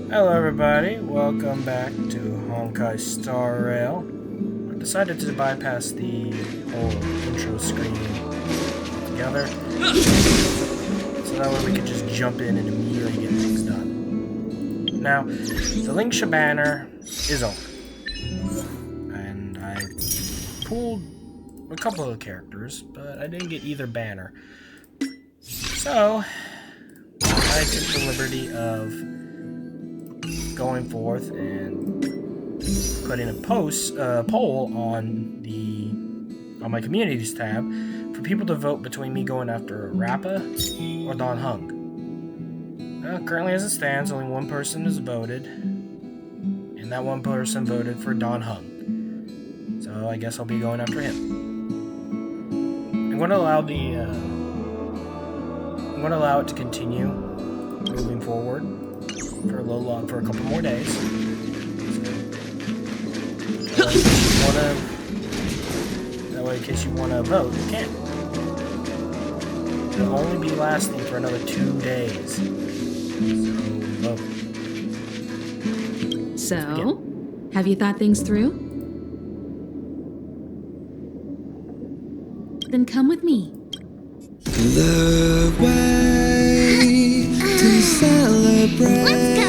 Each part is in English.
Hello everybody, welcome back to Honkai Star Rail. I decided to bypass the whole intro screen together, so that way we could just jump in and immediately get things done. Now, the Linkshire banner is over, and I pulled a couple of characters, but I didn't get either banner. So, I took the liberty of going forth and putting a poll on my communities tab for people to vote between me going after Rappa or Don Hung. Currently, as it stands, only one person has voted, and that one person voted for Don Hung. So I guess I'll be going after him. I'm going to allow it to continue moving forward for a couple more days. That way, in case you want to vote, you can. It'll only be lasting for another 2 days. So, vote. So, have you thought things through? Then come with me. The way to celebrate. Let's go.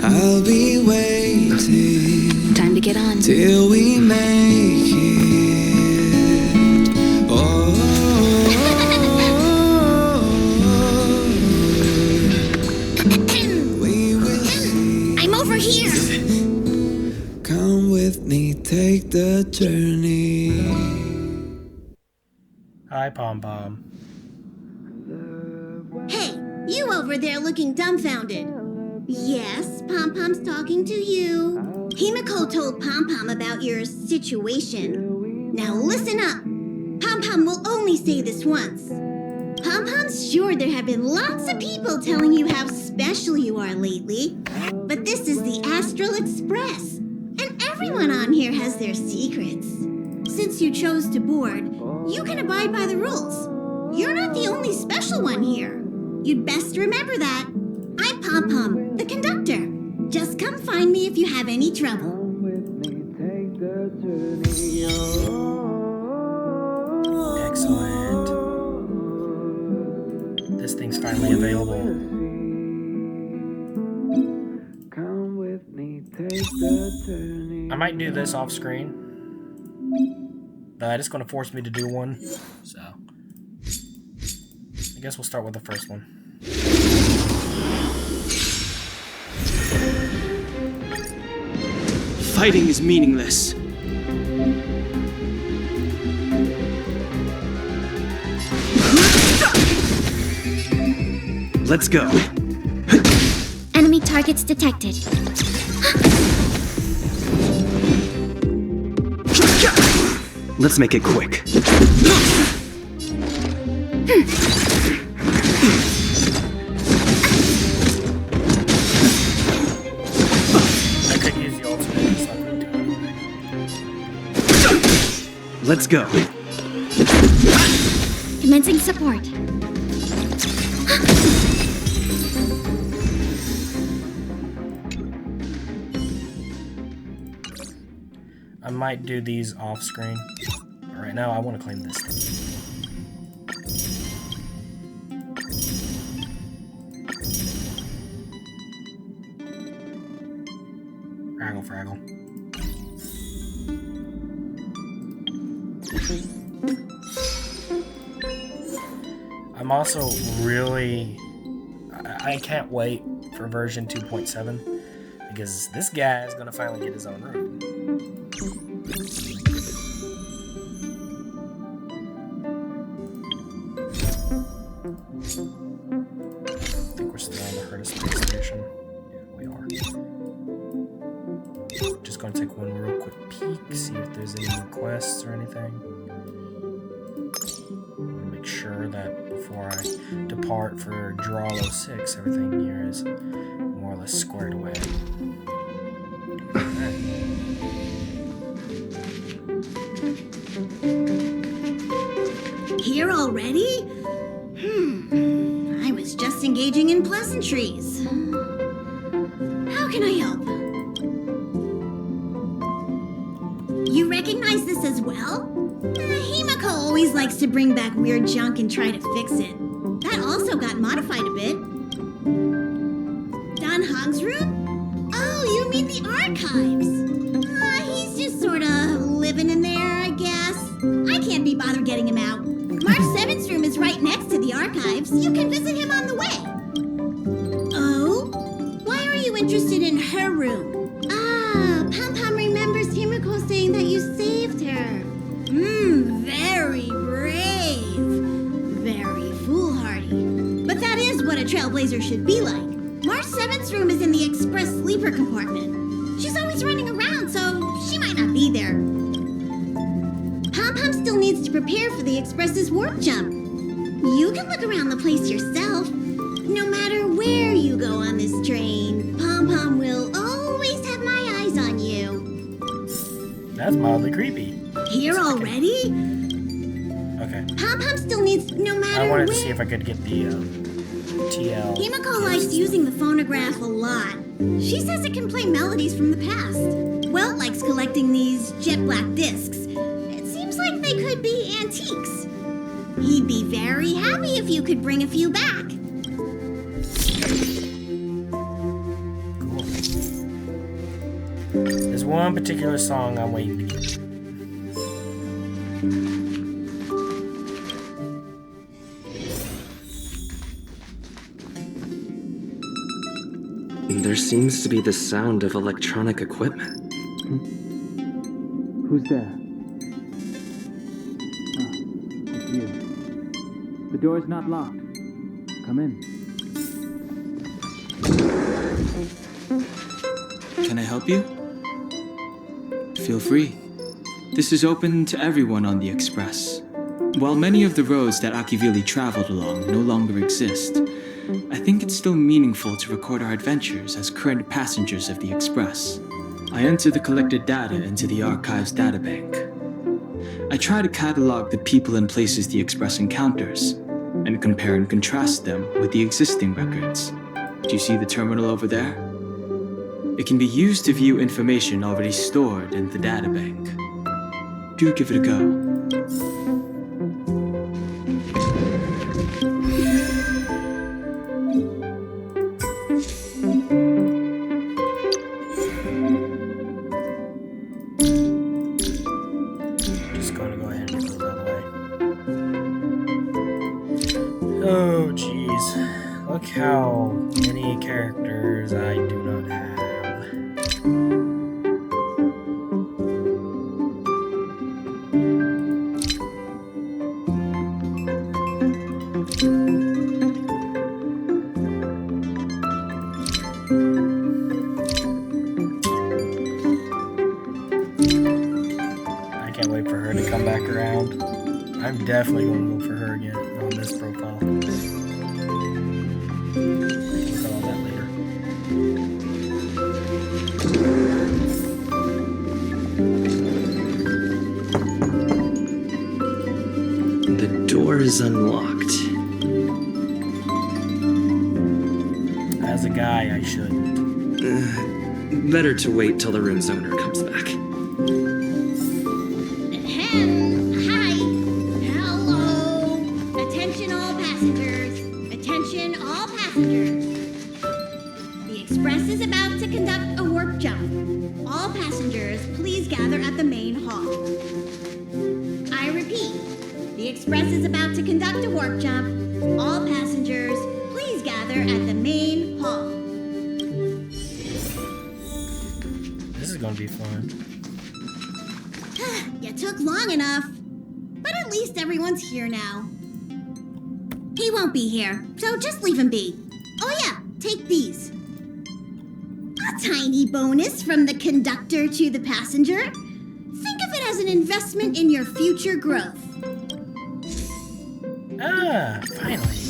I'll be waiting. Time to get on. Till we make it. Oh, we will see. I'm over here. Come with me, take the journey. Hi, Pom Pom. Hey, you over there looking dumbfounded. Yes, Pom Pom's talking to you. Himiko told Pom Pom about your situation. Now listen up. Pom Pom will only say this once. Pom Pom's sure there have been lots of people telling you how special you are lately. But this is the Astral Express. And everyone on here has their secrets. Since you chose to board, you can abide by the rules. You're not the only special one here. You'd best remember that. I'm Pom Pom, the conductor. Just come find me if you have any trouble. Excellent. This thing's finally available. Come with me, take the journey. I might do this off screen. But it's going to force me to do one. So, I guess we'll start with the first one. Fighting is meaningless. Let's go. Enemy targets detected. Let's make it quick. I could use the ultimate, so I couldn't do anything. Let's go. Commencing support. I might do these off screen. But right now, I want to claim this thing. Fraggle. I'm also really... I can't wait for version 2.7 because this guy is going to finally get his own room. I think we're still on the Herta space station. Yeah, we are. Just gonna take one real quick peek, see if there's any new quests or anything. Make sure that before I depart for Draw 06, everything here is more or less squared away. Here already? I was just engaging in pleasantries. can I help? You recognize this as well? Himiko always likes to bring back weird junk and try to fix it. That also got modified a bit. Don Hong's room? Oh, you mean the archives? He's just sorta living in there, I guess. I can't be bothered getting him out. Mark 7's room is right next to the archives. You can visit him on the way. Oh? Why are you interested in her room? Pom Pom remembers Himiko saying that you saved her. Very brave. Very foolhardy. But that is what a trailblazer should be like. Mark 7's room is in the express sleeper compartment. She's always running around, so she might not be there. Pom Pom still needs to prepare for the express's warp jump. You can look around the place yourself. No matter where you go on this train, Pom Pom will always have my eyes on you. That's mildly creepy. Here already? Okay. Pom Pom still needs, no matter I wanted where. to see if I could get the TL. Himiko likes using the phonograph a lot. She says it can play melodies from the past. Welt likes collecting these jet black discs. It seems like they could be antiques. He'd be very happy if you could bring a few back. Cool. There's one particular song I'm waiting to get. There seems to be the sound of electronic equipment. Who's there? It's you. The door's not locked. Come in. Can I help you? Feel free. This is open to everyone on the Express. While many of the roads that Akivili traveled along no longer exist, I think it's still meaningful to record our adventures as current passengers of the Express. I enter the collected data into the Archives databank. I try to catalog the people and places the Express encounters, and compare and contrast them with the existing records. Do you see the terminal over there? It can be used to view information already stored in the databank. Do give it a go. Oh, jeez. Look how many characters I do not have. I can't wait for her to come back around. I'm definitely going to go for her again on this profile. Look at all that later. The door is unlocked. As a guy, I shouldn't. Better to wait till the room's owner comes back. Hi. Hello. Attention all passengers. Attention all passengers. The Express is about to conduct a warp jump. All passengers, please gather at the main hall. I repeat, the Express is about to conduct a warp jump. All passengers, please gather at the main hall. This is going to be fun. You took long enough. But at least everyone's here now. He won't be here, so just leave him be. Oh yeah, take these. A tiny bonus from the conductor to the passenger. Think of it as an investment in your future growth. Ah, finally.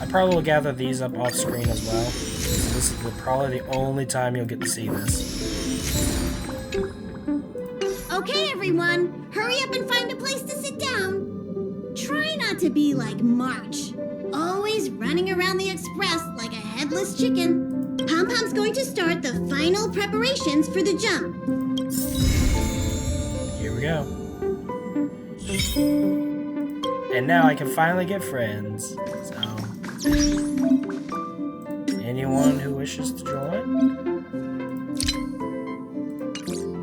I probably will gather these up off screen as well. So this is probably the only time you'll get to see this. Okay, everyone, hurry up and find a place to sit down. Try not to be like March, always running around the express like a headless chicken. Pom-Pom's going to start the final preparations for the jump. Here we go. And now I can finally get friends. So, anyone who wishes to join?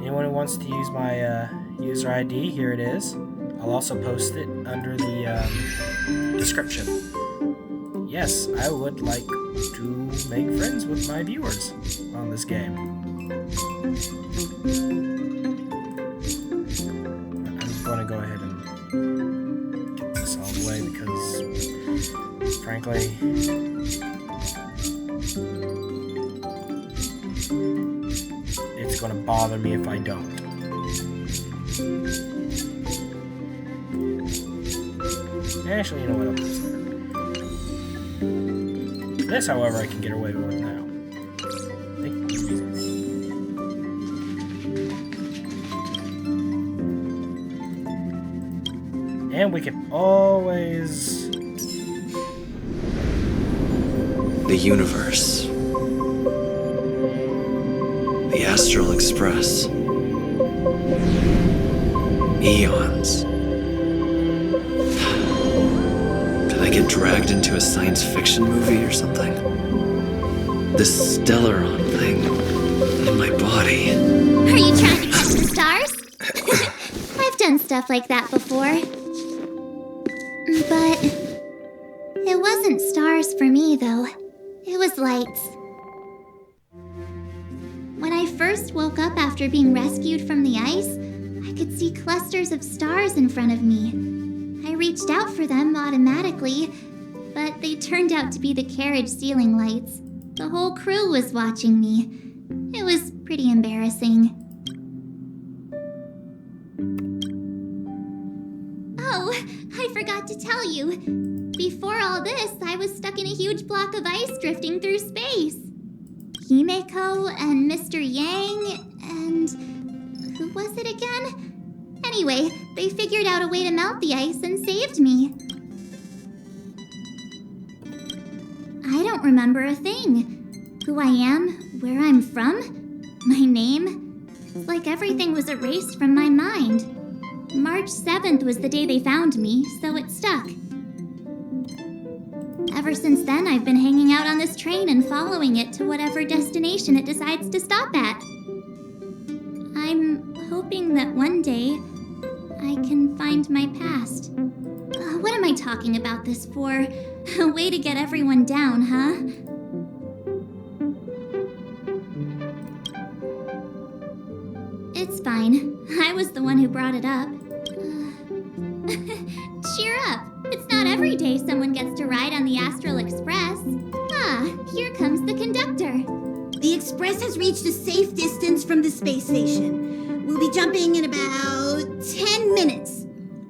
Anyone who wants to use my user ID, here it is. I'll also post it under the description. Yes, I would like to make friends with my viewers on this game. I'm going to go ahead and get this out of the way because, frankly, it's going to bother me if I don't. Actually, you know what? I'll post that. This, however, I can get away with now. And we can always... The universe. The Astral Express. Eons. Did I get dragged into a science fiction movie or something? This Stellaron thing in my body. Are you trying to catch the stars? I've done stuff like that before. But it wasn't stars for me, though. It was lights. When I first woke up after being rescued from the ice, I could see clusters of stars in front of me. I reached out for them automatically, but they turned out to be the carriage ceiling lights. The whole crew was watching me. It was pretty embarrassing. Oh, I forgot to tell you. Before all this, I was stuck in a huge block of ice drifting through space. Himeko and Mr. Yang and... who was it again? Anyway, they figured out a way to melt the ice and saved me. I don't remember a thing. Who I am, where I'm from, my name. It's like everything was erased from my mind. March 7th was the day they found me, so it stuck. Ever since then, I've been hanging out on this train and following it to whatever destination it decides to stop at. I'm hoping that one day I can find my past. What am I talking about this for? A way to get everyone down, huh? It's fine. I was the one who brought it up. Cheer up. It's not every day someone gets to ride on the Astral Express. Ah, here comes the conductor. The express has reached a safe distance from the space station. We'll be jumping in about 10 minutes.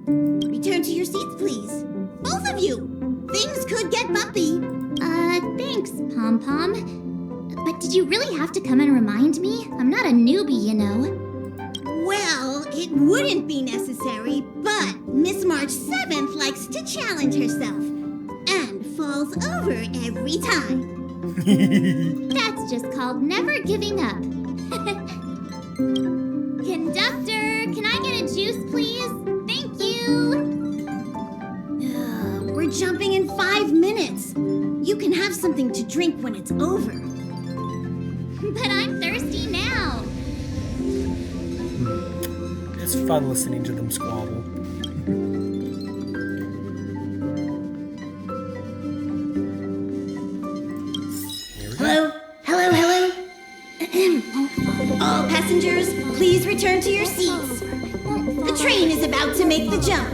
Return to your seats, please. Both of you! Things could get bumpy. Thanks, Pom-Pom. But did you really have to come and remind me? I'm not a newbie, you know. Well, it wouldn't be necessary, but Miss March 7th likes to challenge herself and falls over every time. That's just called never giving up. Conductor, can I get a juice, please? Thank you. We're jumping in 5 minutes. You can have something to drink when it's over. But I'm thirsty now. It's fun listening to them squabble. Here we go. Hello? All passengers, please return to your seats. The train is about to make the jump.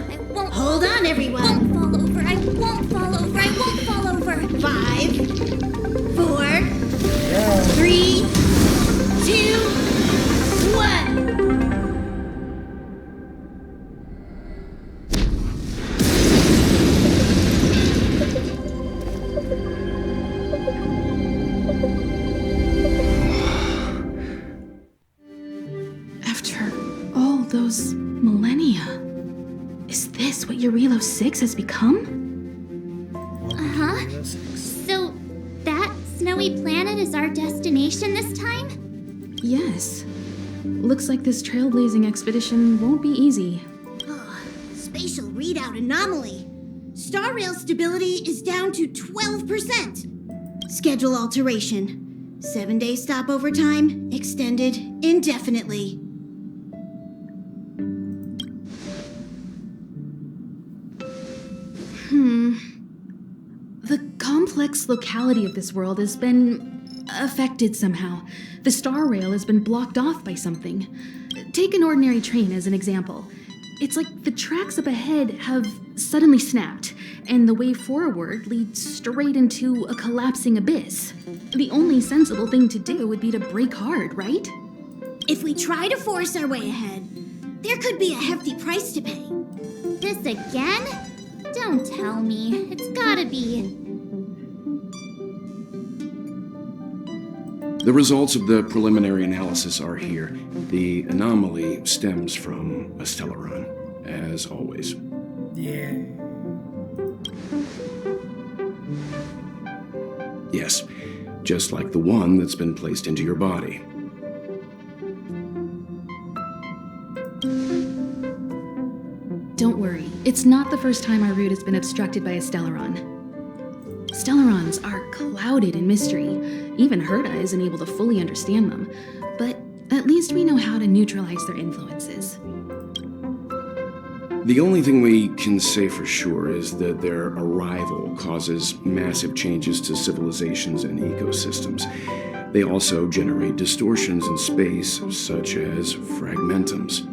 Hold on, everyone. I won't fall over. I won't fall over. 5, 4, 3, 2, 1. those millennia. Is this what Eurilo 6 has become? Uh-huh. So, that snowy planet is our destination this time? Yes. Looks like this trailblazing expedition won't be easy. Spatial readout anomaly. Star rail stability is down to 12%. Schedule alteration. 7-day stopover time extended indefinitely. The complex locality of this world has been affected somehow. The star rail has been blocked off by something. Take an ordinary train as an example. It's like the tracks up ahead have suddenly snapped, and the way forward leads straight into a collapsing abyss. The only sensible thing to do would be to brake hard, right? If we try to force our way ahead, there could be a hefty price to pay. This again? Don't tell me. It's gotta be. The results of the preliminary analysis are here. The anomaly stems from a Stellaron, as always. Yeah. Yes, just like the one that's been placed into your body. Don't worry, it's not the first time our route has been obstructed by a Stellaron. Stellarons are clouded in mystery. Even Herta isn't able to fully understand them. But at least we know how to neutralize their influences. The only thing we can say for sure is that their arrival causes massive changes to civilizations and ecosystems. They also generate distortions in space, such as fragmentums.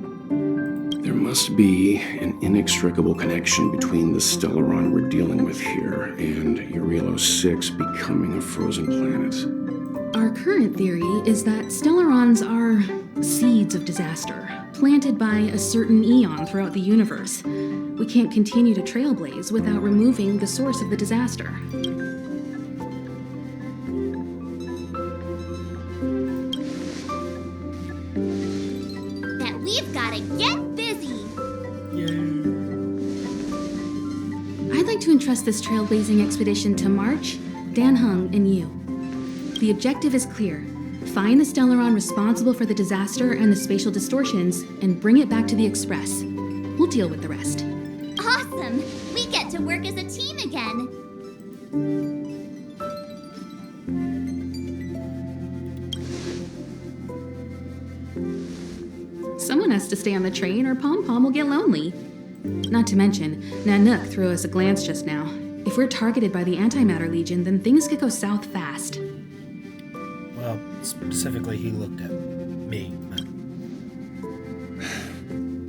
There must be an inextricable connection between the Stellaron we're dealing with here and Eurilo 6 becoming a frozen planet. Our current theory is that Stellarons are seeds of disaster, planted by a certain eon throughout the universe. We can't continue to trailblaze without removing the source of the disaster. That we've gotta get busy. I'd like to entrust this trailblazing expedition to March, Dan Hung, and you. The objective is clear. Find the Stellaron responsible for the disaster and the spatial distortions, and bring it back to the Express. We'll deal with the rest. Awesome! We get to work as a team again. Someone has to stay on the train or Pom Pom will get lonely. Not to mention, Nanook threw us a glance just now. If we're targeted by the Antimatter Legion, then things could go south fast. Well, specifically, he looked at me. But...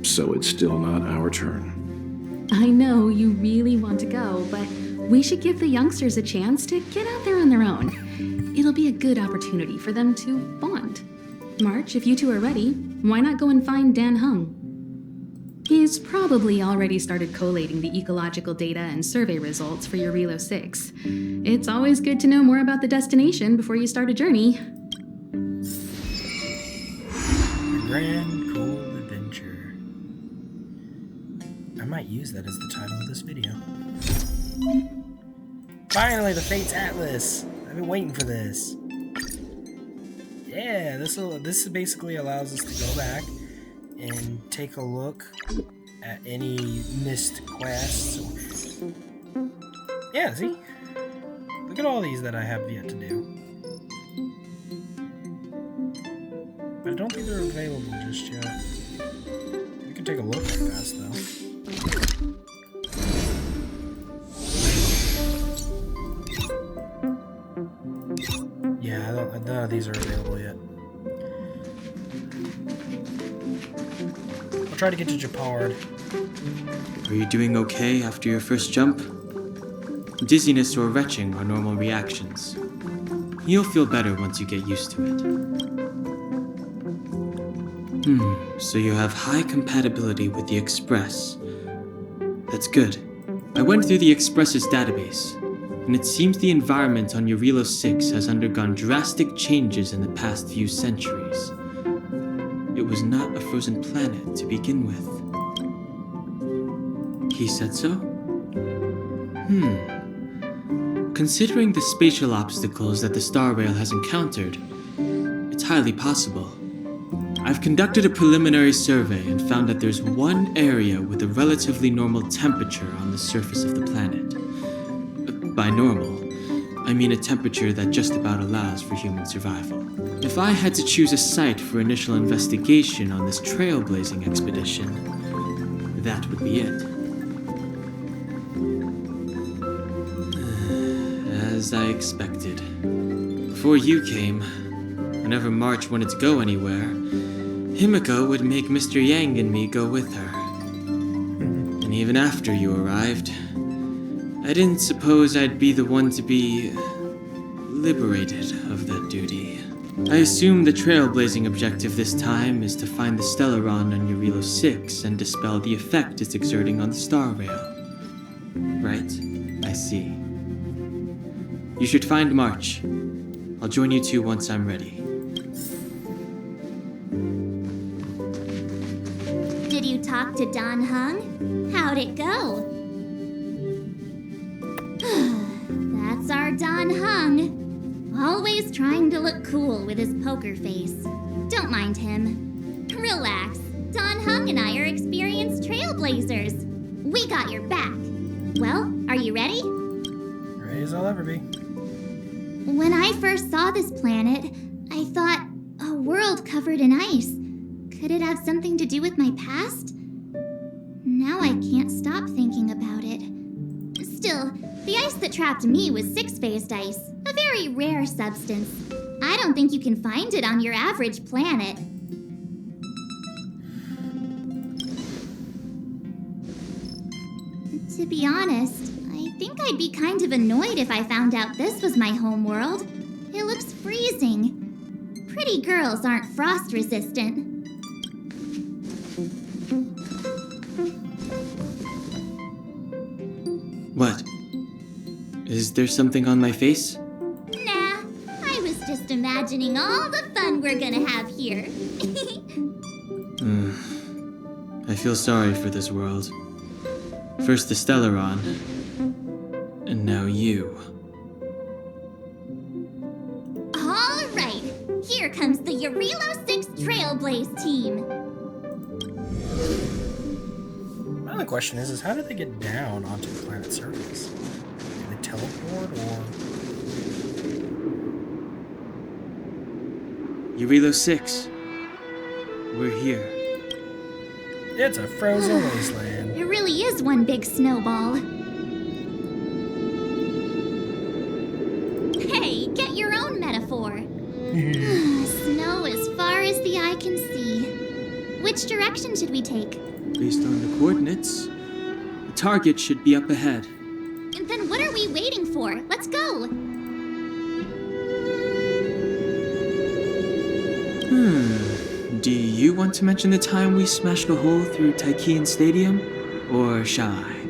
So it's still not our turn. I know you really want to go, but we should give the youngsters a chance to get out there on their own. It'll be a good opportunity for them to bond. March, if you two are ready, why not go and find Dan Hung? He's probably already started collating the ecological data and survey results for Eurilo 6. It's always good to know more about the destination before you start a journey. A grand, cool adventure. I might use that as the title of this video. Finally, the Fates Atlas! I've been waiting for this. Yeah, this basically allows us to go back and take a look at any missed quests. Yeah, see? Look at all these that I have yet to do. But I don't think they're available just yet. We can take a look real fast, though. Yeah, none of these are available yet. I'll try to get to Japard. Are you doing okay after your first jump? Dizziness or retching are normal reactions. You'll feel better once you get used to it. So you have high compatibility with the Express. That's good. I went through the Express's database, and it seems the environment on Eurilo 6 has undergone drastic changes in the past few centuries. it was not a frozen planet to begin with. He said so? Considering the spatial obstacles that the Star Rail has encountered, it's highly possible. I've conducted a preliminary survey and found that there's one area with a relatively normal temperature on the surface of the planet. By normal, I mean a temperature that just about allows for human survival. If I had to choose a site for initial investigation on this trailblazing expedition, that would be it. As I expected. Before you came, whenever March wanted to go anywhere, Himiko would make Mr. Yang and me go with her. And even after you arrived, I didn't suppose I'd be the one to be liberated of that duty. I assume the trailblazing objective this time is to find the Stellaron on Eurilo 6 and dispel the effect it's exerting on the Star Rail. Right? I see. You should find March. I'll join you two once I'm ready. Did you talk to Don Hung? How'd it go? That's our Don Hung. Always trying to look cool with his poker face. Don't mind him. Relax. Don Hung and I are experienced trailblazers. We got your back. Well, are you ready? Ready as I'll ever be. When I first saw this planet, I thought, a world covered in ice. Could it have something to do with my past? Now I can't stop thinking about it. Still, the ice that trapped me was six-phased ice, a very rare substance. I don't think you can find it on your average planet. To be honest, I think I'd be kind of annoyed if I found out this was my home world. It looks freezing. Pretty girls aren't frost resistant. What? Is there something on my face? Nah, I was just imagining all the fun we're gonna have here. I feel sorry for this world. First the Stellaron, and now you. All right, here comes the Eurilo 6 Trailblaze team. My only question is how did they get down onto the planet's surface? Did they teleport or? Eurilo 6. We're here. It's a frozen wasteland. It really is one big snowball. Hey, get your own metaphor. Snow as far as the eye can see. Which direction should we take? Based on the coordinates, the target should be up ahead. Then what are we waiting for? Let's go! Do you want to mention the time we smashed a hole through Taikian Stadium? Or shall I?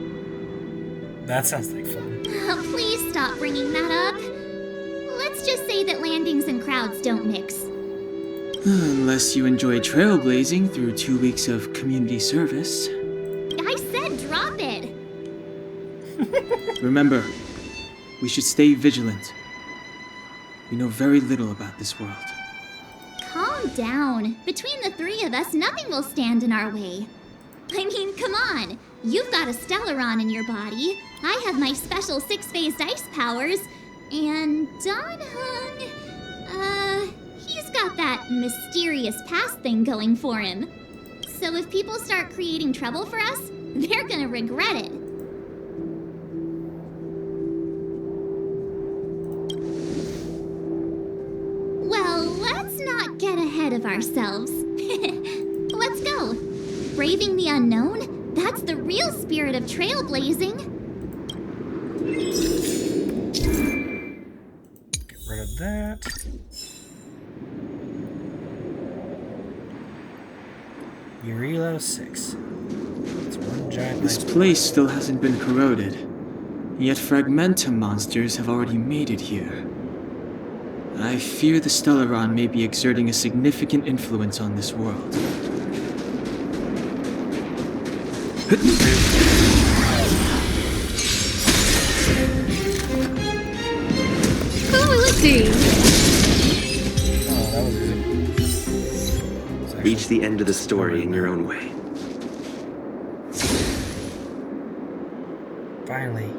That sounds like fun. Oh, please stop bringing that up. Let's just say that landings and crowds don't mix. Unless you enjoy trailblazing through 2 weeks of community service. I said drop it! Remember, we should stay vigilant. We know very little about this world. Calm down. Between the three of us, nothing will stand in our way. I mean, come on. You've got a Stellaron in your body. I have my special six-phased ice powers. And Don Hung, he's got that mysterious past thing going for him. So if people start creating trouble for us, they're gonna regret it. Well, let's not get ahead of ourselves. Let's go. Braving the unknown? That's the real spirit of trailblazing. Get rid of that. Eurilo 6. It's one giant This ice place still hasn't been corroded, yet Fragmentum monsters have already made it here. I fear the Stellaron may be exerting a significant influence on this world. Who is he? Oh, that was easy. Reach the end of the story in your own way. Finally,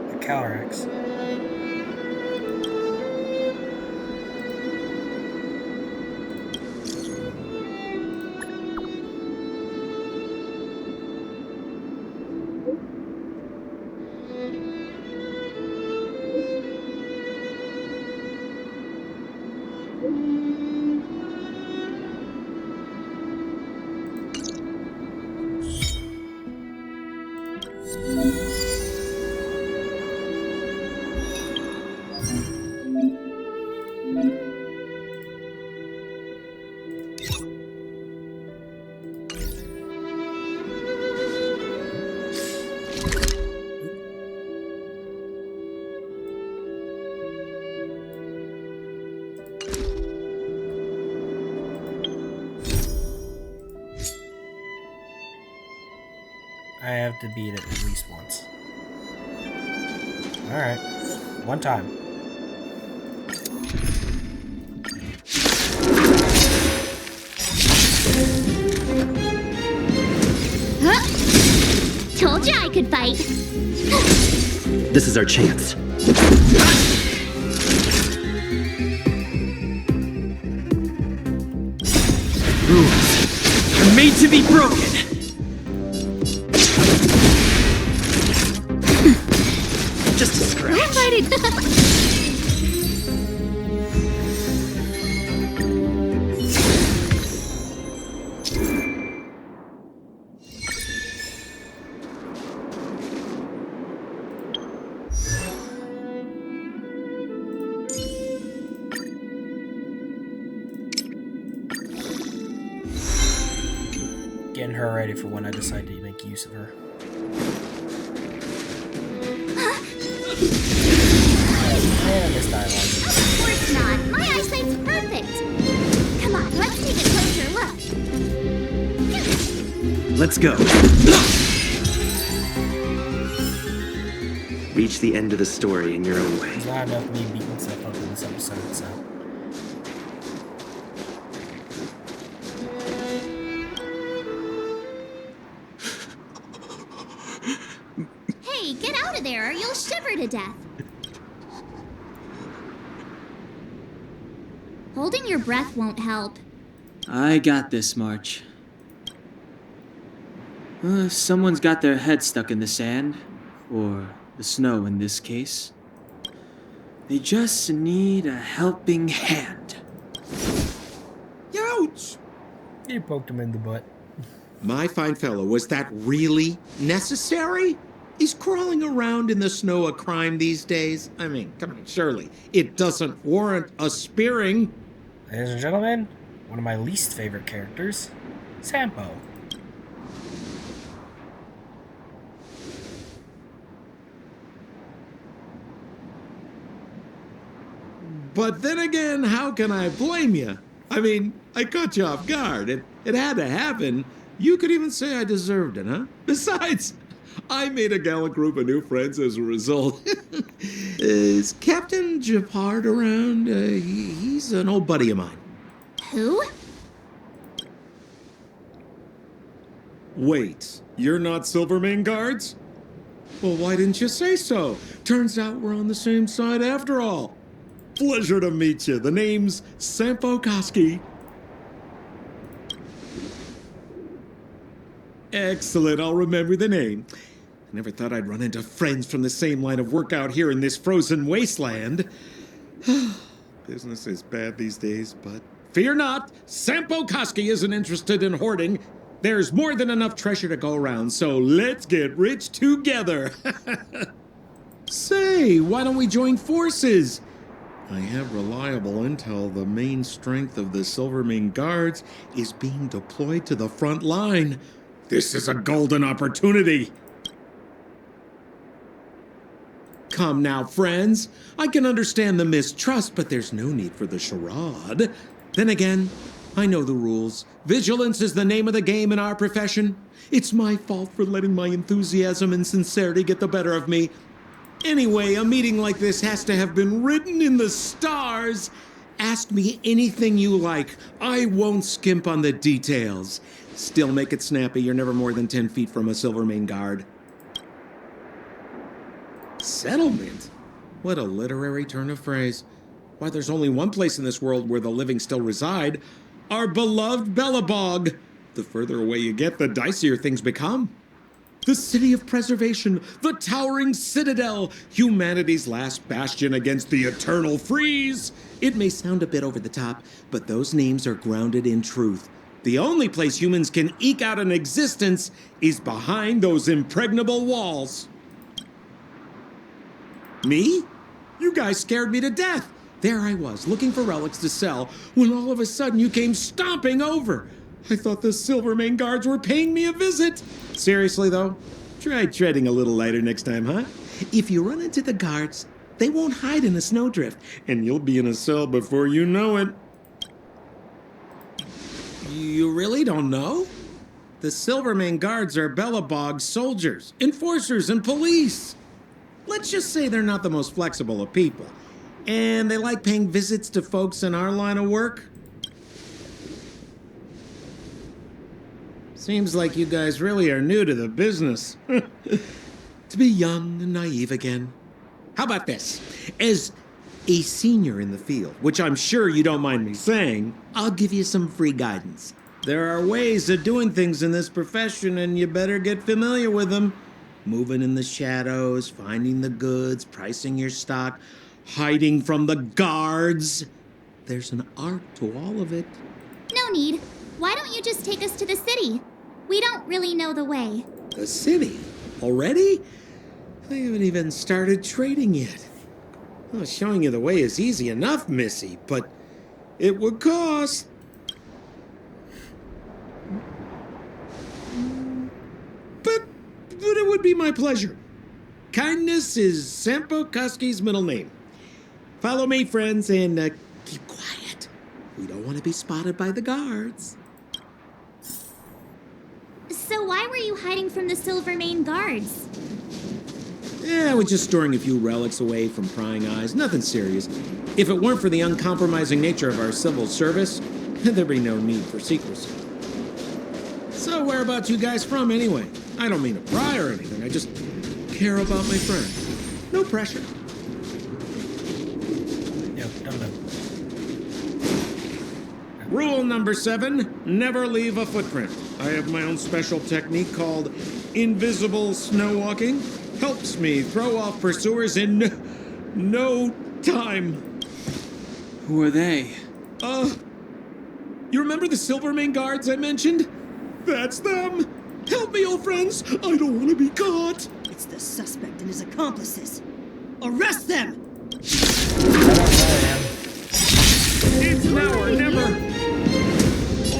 the Calyrex. I have to beat it at least once. Alright. One time. Huh? Told you I could fight. This is our chance. Rules are made to be broken. Just a scratch. Getting her ready for when I decide to make use of her. And this dialogue. Of course not. My eyesight's perfect. Come on, let's take a closer look. Let's go. Reach the end of the story in your own way. There's not enough me beating stuff up in this episode, so. Hey, get out of there or you'll shiver to death. Holding your breath won't help. I got this, March. If someone's got their head stuck in the sand, or the snow in this case, they just need a helping hand. Ouch! You poked him in the butt. My fine fellow, was that really necessary? Is crawling around in the snow a crime these days? I mean, come on, surely it doesn't warrant a spearing. Ladies and gentlemen, one of my least favorite characters, Sampo. But then again, how can I blame you? I mean, I caught you off guard. It had to happen. You could even say I deserved it, huh? Besides, I made a gallant group of new friends as a result. Is Captain Japard around? He's an old buddy of mine. Who? Wait, you're not Silvermane guards? Well, why didn't you say so? Turns out we're on the same side after all. Pleasure to meet you. The name's Sampo Koski. Excellent, I'll remember the name. I never thought I'd run into friends from the same line of work out here in this frozen wasteland. Business is bad these days, but fear not, Sampo Koski isn't interested in hoarding. There's more than enough treasure to go around, so let's get rich together. Say, why don't we join forces? I have reliable intel the main strength of the Silvermane guards is being deployed to the front line. This is a golden opportunity. come now, friends. I can understand the mistrust, but there's no need for the charade. Then again, I know the rules. Vigilance is the name of the game in our profession. It's my fault for letting my enthusiasm and sincerity get the better of me. Anyway, a meeting like this has to have been written in the stars. Ask me anything you like. I won't skimp on the details. Still make it snappy. You're never more than 10 feet from a Silvermane guard. Settlement? What a literary turn of phrase. Why, there's only one place in this world where the living still reside. Our beloved Belobog. The further away you get, the dicier things become. The city of preservation, the towering citadel, humanity's last bastion against the eternal freeze. It may sound a bit over the top, but those names are grounded in truth. The only place humans can eke out an existence is behind those impregnable walls. Me? You guys scared me to death. There I was, looking for relics to sell, when all of a sudden you came stomping over. I thought the Silvermane guards were paying me a visit. Seriously, though, try treading a little lighter next time, huh? If you run into the guards, they won't hide in a snowdrift, and you'll be in a cell before you know it. You really don't know? The Silvermane guards are Belobog soldiers, enforcers, and police. Let's just say they're not the most flexible of people, and they like paying visits to folks in our line of work. Seems like you guys really are new to the business. To be young and naive again. How about this? As a senior in the field, which I'm sure you don't mind me saying, I'll give you some free guidance. There are ways of doing things in this profession, and you better get familiar with them. Moving in the shadows, finding the goods, pricing your stock, hiding from the guards. There's an art to all of it. No need. Why don't you just take us to the city? We don't really know the way. The city? Already? I haven't even started trading yet. Well, showing you the way is easy enough, Missy, but it would cost. But it would be my pleasure. Kindness is Sampo Koski's middle name. Follow me, friends, and keep quiet. We don't want to be spotted by the guards. So why were you hiding from the Silvermane guards? Yeah, we're just storing a few relics away from prying eyes. Nothing serious. If it weren't for the uncompromising nature of our civil service, there'd be no need for secrecy. So whereabouts you guys from, anyway? I don't mean to pry or anything. I just care about my friends. No pressure. Yep, no. Rule number 7, never leave a footprint. I have my own special technique called invisible snow walking. Helps me throw off pursuers in no time. Who are they? You remember the Silvermane guards I mentioned? That's them. Help me, old friends. I don't want to be caught. It's the suspect and his accomplices. Arrest them! It's now or never.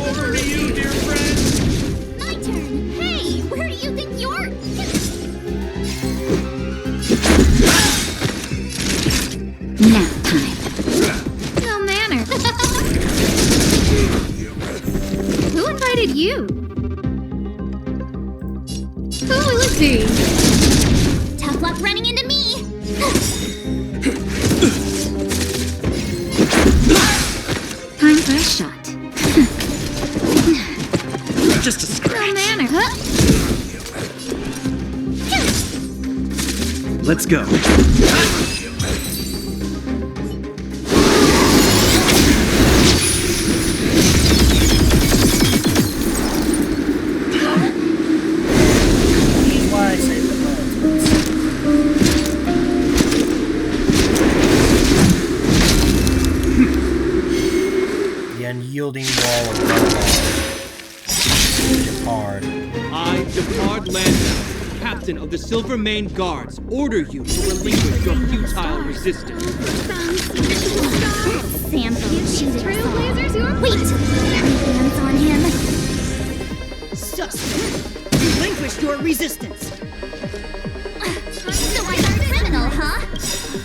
Over to you, dear friend. My turn. Hey, where do you think you're... Nap time. No manner. Who invited you? Who is he? Tough luck running into me. Time for a shot. Just a scratch. No manner. Huh? Let's go. Why I say the The unyielding wall of Belobog. Depart. I, Depart Landau, captain of the Silvermane Guards, order you to relinquish your futile resistance. Sampo, she's trailblazers, you're... Wait! Hands on him. Suspect! Relinquish your resistance! So I'm a criminal, huh?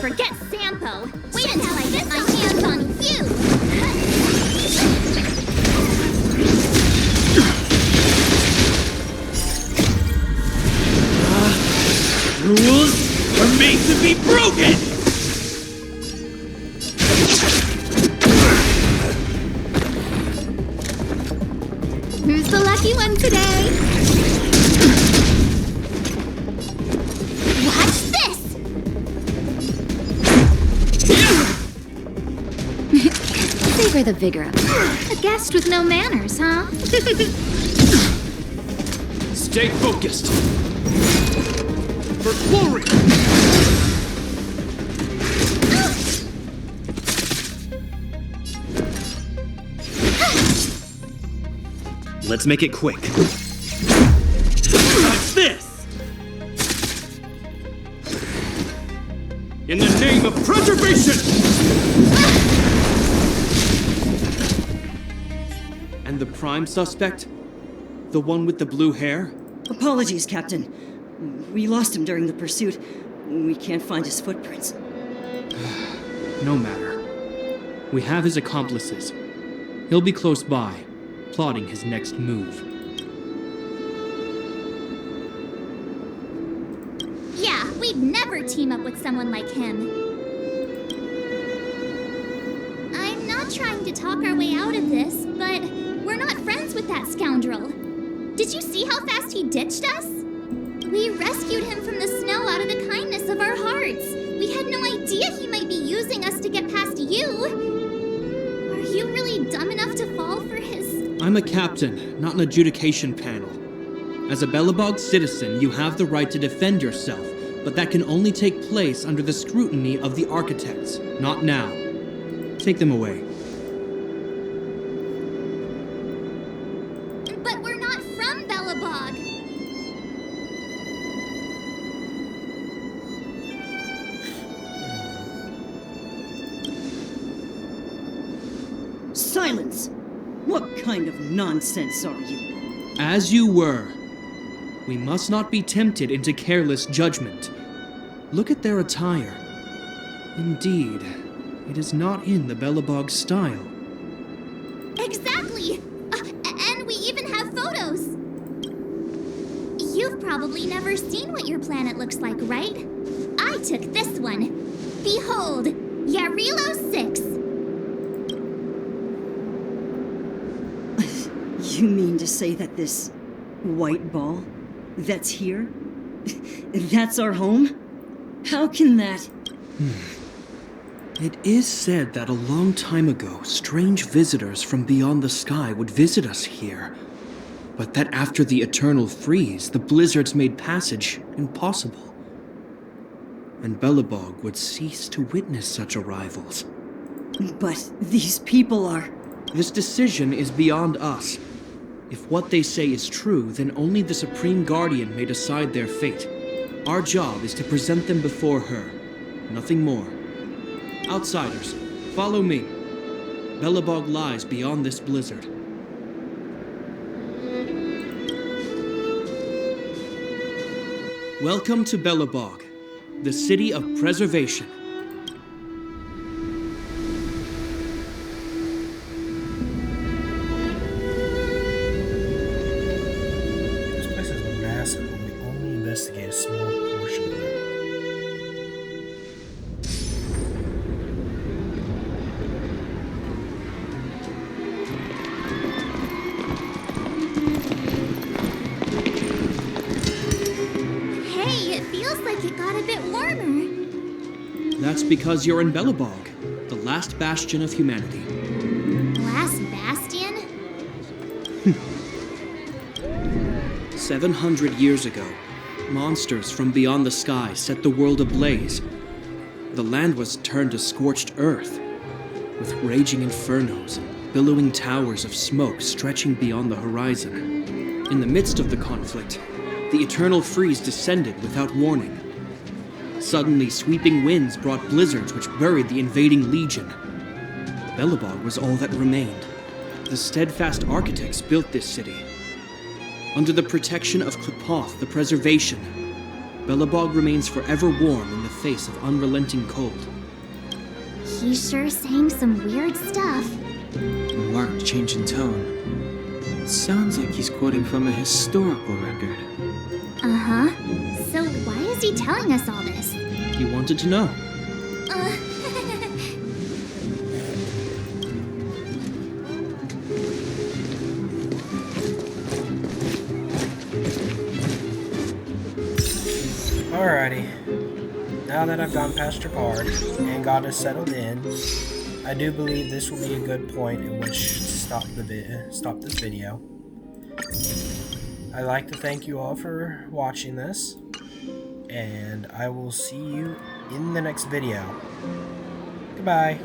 Forget Sampo. Wait until I get my hands on you. Rules are made to be broken! Who's the lucky one today? Watch this! Savor the vigor of it. A guest with no manners, huh? Stay focused! For glory! Let's make it quick. Watch this! In the name of preservation! And the prime suspect? The one with the blue hair? Apologies, Captain. We lost him during the pursuit. We can't find his footprints. No matter. We have his accomplices. He'll be close by, plotting his next move. Yeah, we'd never team up with someone like him. I'm not trying to talk our way out of this, but we're not friends with that scoundrel. Did you see how fast he ditched us? We rescued him from the snow out of the kindness of our hearts. We had no idea he might be using us to get past you. Are you really dumb enough to fall for his... I'm a captain, not an adjudication panel. As a Belobog citizen, you have the right to defend yourself, but that can only take place under the scrutiny of the architects, not now. Take them away. But we're not from Belobog. Silence! What kind of nonsense are you? As you were. We must not be tempted into careless judgment. Look at their attire. Indeed, it is not in the Belobog style. Exactly! And we even have photos! You've probably never seen what your planet looks like, right? I took this one. Behold, Yarilo 6. You mean to say that this white ball that's here, that's our home? How can that... It is said that a long time ago, strange visitors from beyond the sky would visit us here. But that after the eternal freeze, the blizzards made passage impossible. And Belobog would cease to witness such arrivals. But these people are... This decision is beyond us. If what they say is true, then only the Supreme Guardian may decide their fate. Our job is to present them before her. Nothing more. Outsiders, follow me. Belobog lies beyond this blizzard. Welcome to Belobog, the city of preservation. This place is massive, and we only investigate a small portion of it. Hey, it feels like it got a bit warmer. That's because you're in Belobog, the last bastion of humanity. Last bastion? 700 years ago, monsters from beyond the sky set the world ablaze. The land was turned to scorched earth, with raging infernos and billowing towers of smoke stretching beyond the horizon. In the midst of the conflict, the eternal freeze descended without warning. Suddenly, sweeping winds brought blizzards which buried the invading legion. Belobog was all that remained. The steadfast architects built this city. Under the protection of Klipoth, the preservation, Belobog remains forever warm in the face of unrelenting cold. He's sure saying some weird stuff. A marked change in tone. It sounds like he's quoting from a historical record. Uh-huh. So why is he telling us all this? He wanted to know. Alrighty. Now that I've gone past your part and got us settled in, I do believe this will be a good point in which to stop this video. I'd like to thank you all for watching this, and I will see you in the next video. Goodbye.